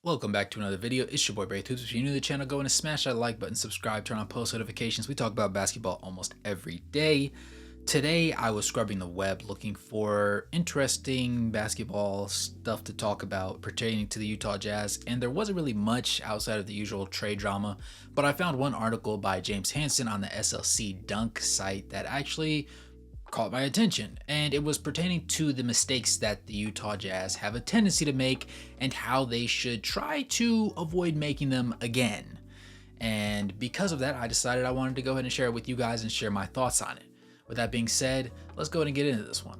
Welcome back to another video. It's your boy Braith Hoops. If you're new to the channel, go and smash that like button, subscribe, turn on post notifications. We talk about basketball almost every day. Today I was scrubbing the web looking for interesting basketball stuff to talk about pertaining to the Utah Jazz, and there wasn't really much outside of the usual trade drama, but I found one article by James Hansen on the SLC Dunk site that actually caught my attention, and it was pertaining to the mistakes that the Utah Jazz have a tendency to make and how they should try to avoid making them again. And because of that, I decided I wanted to go ahead and share it with you guys and share my thoughts on it. With that being said, let's go ahead and get into this one.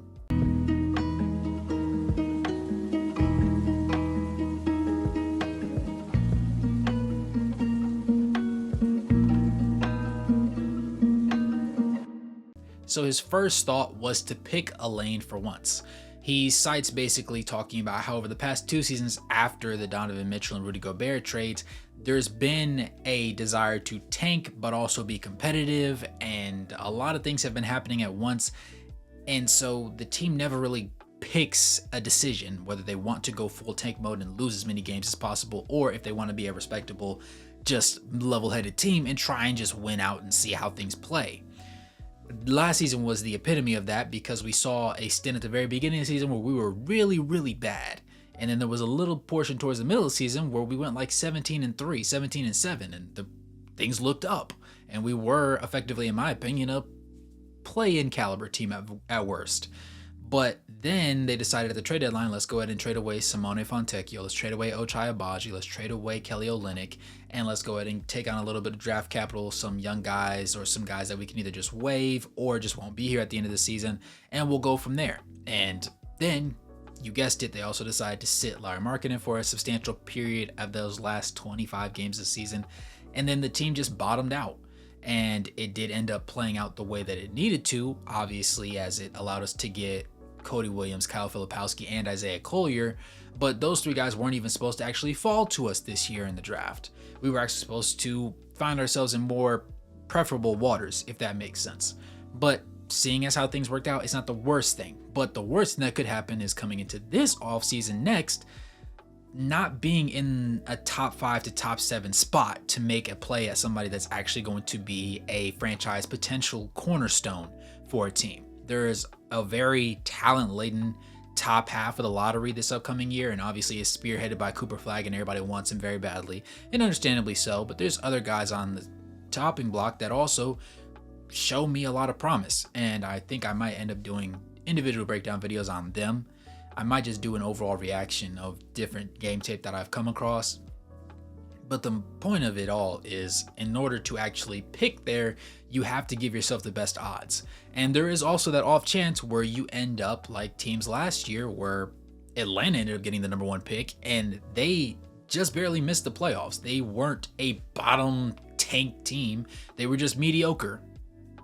So his first thought was to pick a lane for once. He cites basically talking about how over the past 2 seasons after the Donovan Mitchell and Rudy Gobert trades, there's been a desire to tank but also be competitive, and a lot of things have been happening at once. And so the team never really picks a decision whether they want to go full tank mode and lose as many games as possible, or if they want to be a respectable, just level-headed team and try and just win out and see how things play. Last season was the epitome of that because we saw a stint at the very beginning of the season where we were really bad. And then there was a little portion towards the middle of the season where we went like 17-3, 17-7, and the things looked up. And we were effectively, in my opinion, a play-in caliber team at worst. But then they decided at the trade deadline, let's go ahead and trade away Simone Fontecchio, let's trade away Ochai Agbaji, let's trade away Kelly Olynyk, and let's go ahead and take on a little bit of draft capital, some young guys or some guys that we can either just waive or just won't be here at the end of the season, and we'll go from there. And then, you guessed it, they also decided to sit Lauri Markkanen for a substantial period of those last 25 games this season, and then the team just bottomed out. And it did end up playing out the way that it needed to, obviously, as it allowed us to get Cody Williams, Kyle Filipowski, and Isaiah Collier, but those 3 guys weren't even supposed to actually fall to us this year in the draft. We were actually supposed to find ourselves in more preferable waters, if that makes sense. But seeing as how things worked out, it's not the worst thing. But the worst thing that could happen is coming into this offseason next, not being in a top 5 to top 7 spot to make a play at somebody that's actually going to be a franchise potential cornerstone for a team. There is a very talent-laden top half of the lottery this upcoming year, and obviously is spearheaded by Cooper Flagg, and everybody wants him very badly, and understandably so, but there's other guys on the topping block that also show me a lot of promise, and I think I might end up doing individual breakdown videos on them. I might just do an overall reaction of different game tape that I've come across. But the point of it all is, in order to actually pick there, you have to give yourself the best odds. And there is also that off chance where you end up like teams last year, where Atlanta ended up getting the #1 pick and they just barely missed the playoffs. They weren't a bottom tank team. They were just mediocre,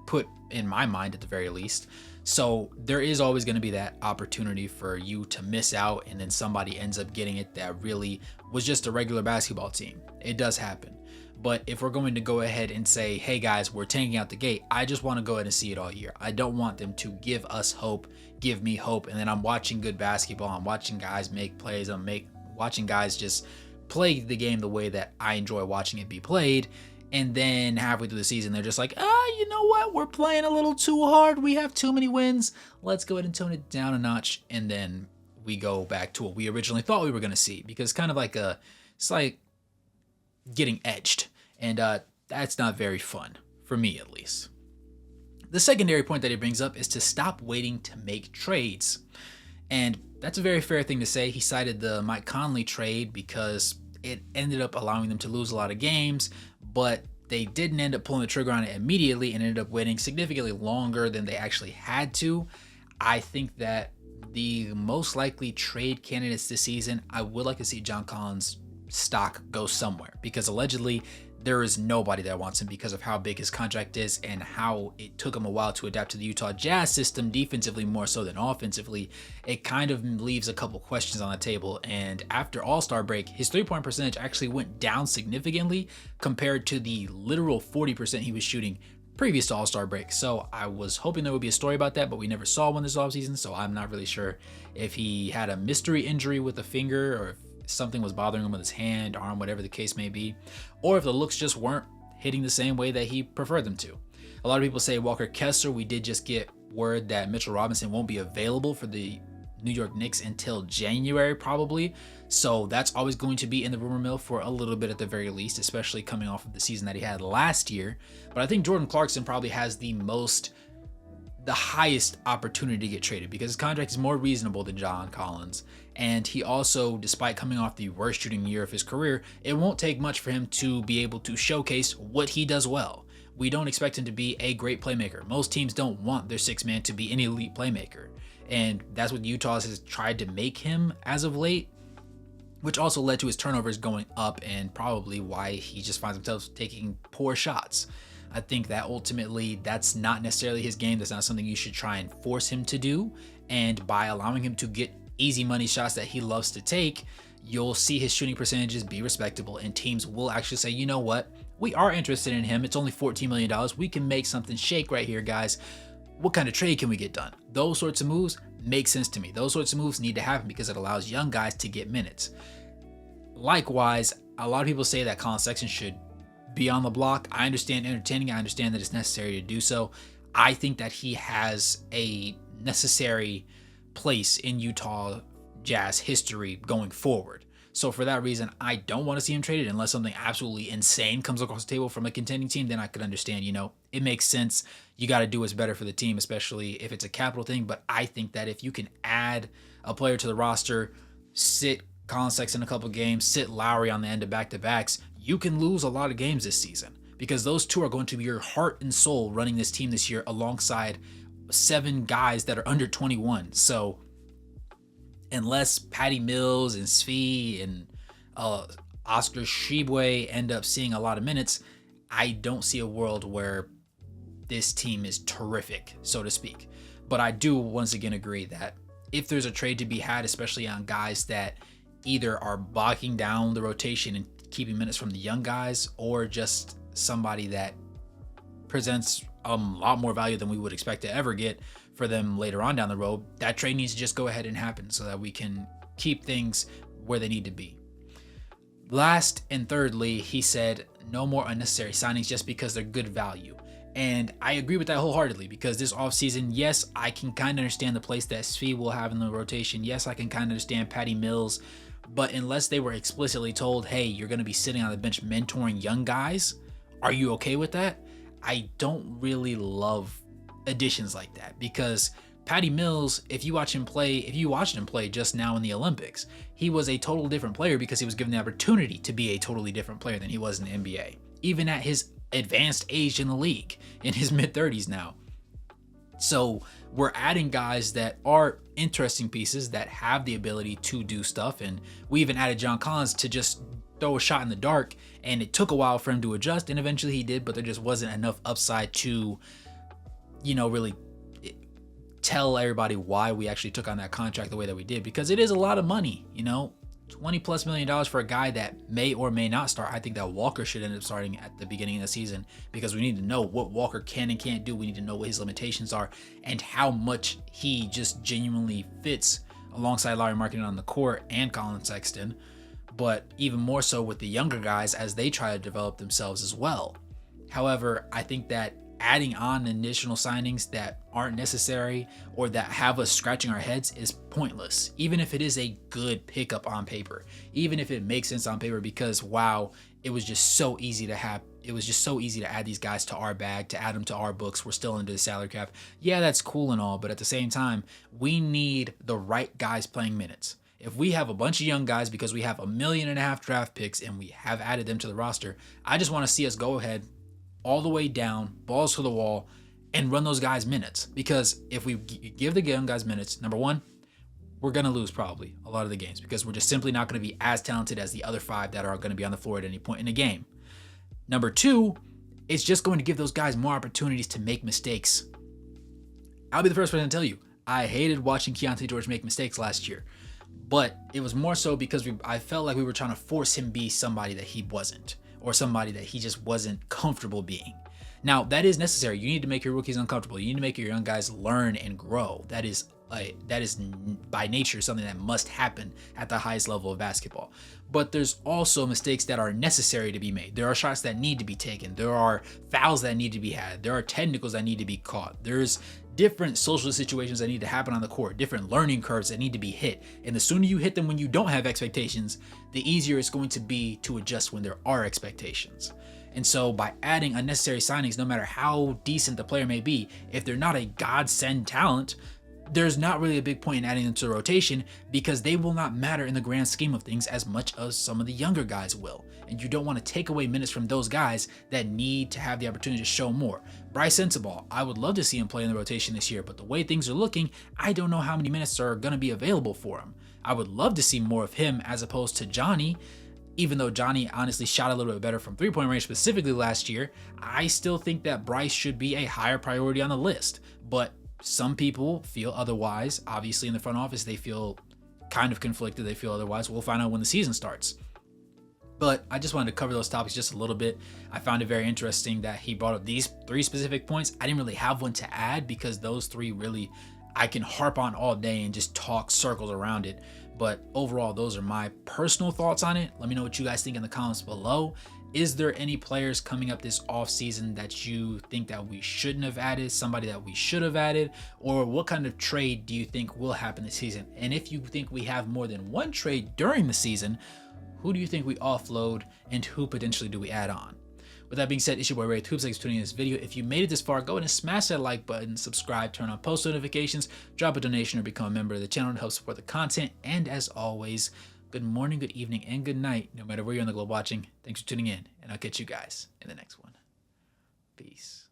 put in my mind at the very least. So there is always going to be that opportunity for you to miss out, and then somebody ends up getting it that really was just a regular basketball team. It does happen. But if we're going to go ahead and say, hey guys, we're tanking out the gate, I just want to go ahead and see it all year. I don't want them to give us hope, give me hope, and then I'm watching good basketball, I'm watching guys make plays, watching guys just play the game the way that I enjoy watching it be played. And then halfway through the season, they're just like, you know what? We're playing a little too hard. We have too many wins. Let's go ahead and tone it down a notch. And then we go back to what we originally thought we were going to see. Because kind of like it's like getting edged. And that's not very fun, for me at least. The secondary point that he brings up is to stop waiting to make trades. And that's a very fair thing to say. He cited the Mike Conley trade because it ended up allowing them to lose a lot of games, but they didn't end up pulling the trigger on it immediately and ended up waiting significantly longer than they actually had to. I think that the most likely trade candidates this season, I would like to see John Collins' stock go somewhere, because allegedly there is nobody that wants him because of how big his contract is and how it took him a while to adapt to the Utah Jazz system, defensively more so than offensively. It kind of leaves a couple questions on the table, and after All-Star break, his three-point percentage actually went down significantly compared to the literal 40% he was shooting previous to All-Star break. So I was hoping there would be a story about that, but we never saw one this offseason, so I'm not really sure if he had a mystery injury with a finger or if something was bothering him with his hand, arm, whatever the case may be, or if the looks just weren't hitting the same way that he preferred them to. A lot of people say Walker Kessler. We did just get word that Mitchell Robinson won't be available for the New York Knicks until January probably. So that's always going to be in the rumor mill for a little bit at the very least, especially coming off of the season that he had last year. But I think Jordan Clarkson probably has the highest opportunity to get traded because his contract is more reasonable than John Collins. And he also, despite coming off the worst shooting year of his career, it won't take much for him to be able to showcase what he does well. We don't expect him to be a great playmaker. Most teams don't want their sixth man to be an elite playmaker. And that's what Utah has tried to make him as of late, which also led to his turnovers going up and probably why he just finds himself taking poor shots. I think that ultimately that's not necessarily his game. That's not something you should try and force him to do. And by allowing him to get easy money shots that he loves to take, you'll see his shooting percentages be respectable and teams will actually say, you know what? We are interested in him. It's only $14 million. We can make something shake right here, guys. What kind of trade can we get done? Those sorts of moves make sense to me. Those sorts of moves need to happen because it allows young guys to get minutes. Likewise, a lot of people say that Collin Sexton should be on the block. I understand entertaining. I understand that it's necessary to do so. I think that he has a necessary place in Utah Jazz history going forward. So for that reason, I don't want to see him traded unless something absolutely insane comes across the table from a contending team. Then I could understand, it makes sense. You got to do what's better for the team, especially if it's a capital thing. But I think that if you can add a player to the roster, sit Collin Sexton a couple games, sit Lowry on the end of back-to-backs, you can lose a lot of games this season because those two are going to be your heart and soul running this team this year alongside 7 guys that are under 21. So unless Patty Mills and Svi and Oscar Tshiebwe end up seeing a lot of minutes, I don't see a world where this team is terrific, so to speak. But I do once again agree that if there's a trade to be had, especially on guys that either are bogging down the rotation and keeping minutes from the young guys, or just somebody that presents a lot more value than we would expect to ever get for them later on down the road, that trade needs to just go ahead and happen so that we can keep things where they need to be. Last and thirdly, he said no more unnecessary signings just because they're good value. And I agree with that wholeheartedly because this offseason, yes, I can kind of understand the place that Svi will have in the rotation. Yes, I can kind of understand Patty Mills. But unless they were explicitly told, hey, you're going to be sitting on the bench mentoring young guys, are you okay with that? I don't really love additions like that because Patty Mills, if you watched him play just now in the Olympics, he was a total different player because he was given the opportunity to be a totally different player than he was in the NBA, even at his advanced age in the league, in his mid-30s now. So we're adding guys that are interesting pieces that have the ability to do stuff. And we even added John Collins to just throw a shot in the dark. And it took a while for him to adjust. And eventually he did, but there just wasn't enough upside to, really tell everybody why we actually took on that contract the way that we did. Because it is a lot of money, $20+ million for a guy that may or may not start. I think that Walker should end up starting at the beginning of the season because we need to know what Walker can and can't do. We need to know what his limitations are and how much he just genuinely fits alongside Lauri Markkanen on the court and Collin Sexton, but even more so with the younger guys as they try to develop themselves as well. However, I think that adding on additional signings that aren't necessary or that have us scratching our heads is pointless, even if it is a good pickup on paper, even if it makes sense on paper, because wow, it was just so easy to add these guys to our bag, to add them to our books. We're still under the salary cap. Yeah, that's cool and all, but at the same time, we need the right guys playing minutes. If we have a bunch of young guys because we have 1.5 million draft picks and we have added them to the roster, I just want to see us go ahead all the way down, balls to the wall, and run those guys minutes. Because if we give the young guys minutes, number one, we're going to lose probably a lot of the games because we're just simply not going to be as talented as the other 5 that are going to be on the floor at any point in the game. Number two, it's just going to give those guys more opportunities to make mistakes. I'll be the first person to tell you, I hated watching Keontae George make mistakes last year. But it was more so because I felt like we were trying to force him be somebody that he wasn't, or somebody that he just wasn't comfortable being. Now, that is necessary. You need to make your rookies uncomfortable. You need to make your young guys learn and grow. That is that is by nature something that must happen at the highest level of basketball. But there's also mistakes that are necessary to be made. There are shots that need to be taken. There are fouls that need to be had. There are technicals that need to be caught. There's different social situations that need to happen on the court, different learning curves that need to be hit. And the sooner you hit them when you don't have expectations, the easier it's going to be to adjust when there are expectations. And so by adding unnecessary signings, no matter how decent the player may be, if they're not a godsend talent, there's not really a big point in adding them to the rotation because they will not matter in the grand scheme of things as much as some of the younger guys will. And you don't want to take away minutes from those guys that need to have the opportunity to show more. Bryce Sensabaugh, I would love to see him play in the rotation this year, but the way things are looking, I don't know how many minutes are going to be available for him. I would love to see more of him as opposed to Johnny. Even though Johnny honestly shot a little bit better from three-point range specifically last year, I still think that Bryce should be a higher priority on the list. But some people feel otherwise. Obviously, in the front office, they feel kind of conflicted. They feel otherwise. We'll find out when the season starts. But I just wanted to cover those topics just a little bit. I found it very interesting that he brought up these three specific points. I didn't really have one to add because those three really I can harp on all day and just talk circles around it. But overall, those are my personal thoughts on it. Let me know what you guys think in the comments below. Is there any players coming up this offseason that you think that we shouldn't have added, somebody that we should have added, or what kind of trade do you think will happen this season? And if you think we have more than one trade during the season, who do you think we offload and who potentially do we add on? With that being said, it's your boy Ray Hoops. Thanks for tuning in this video. If you made it this far, go ahead and smash that like button, subscribe, turn on post notifications, drop a donation, or become a member of the channel to help support the content. And as always, good morning, good evening, and good night, no matter where you're on the globe watching. Thanks for tuning in, and I'll catch you guys in the next one. Peace.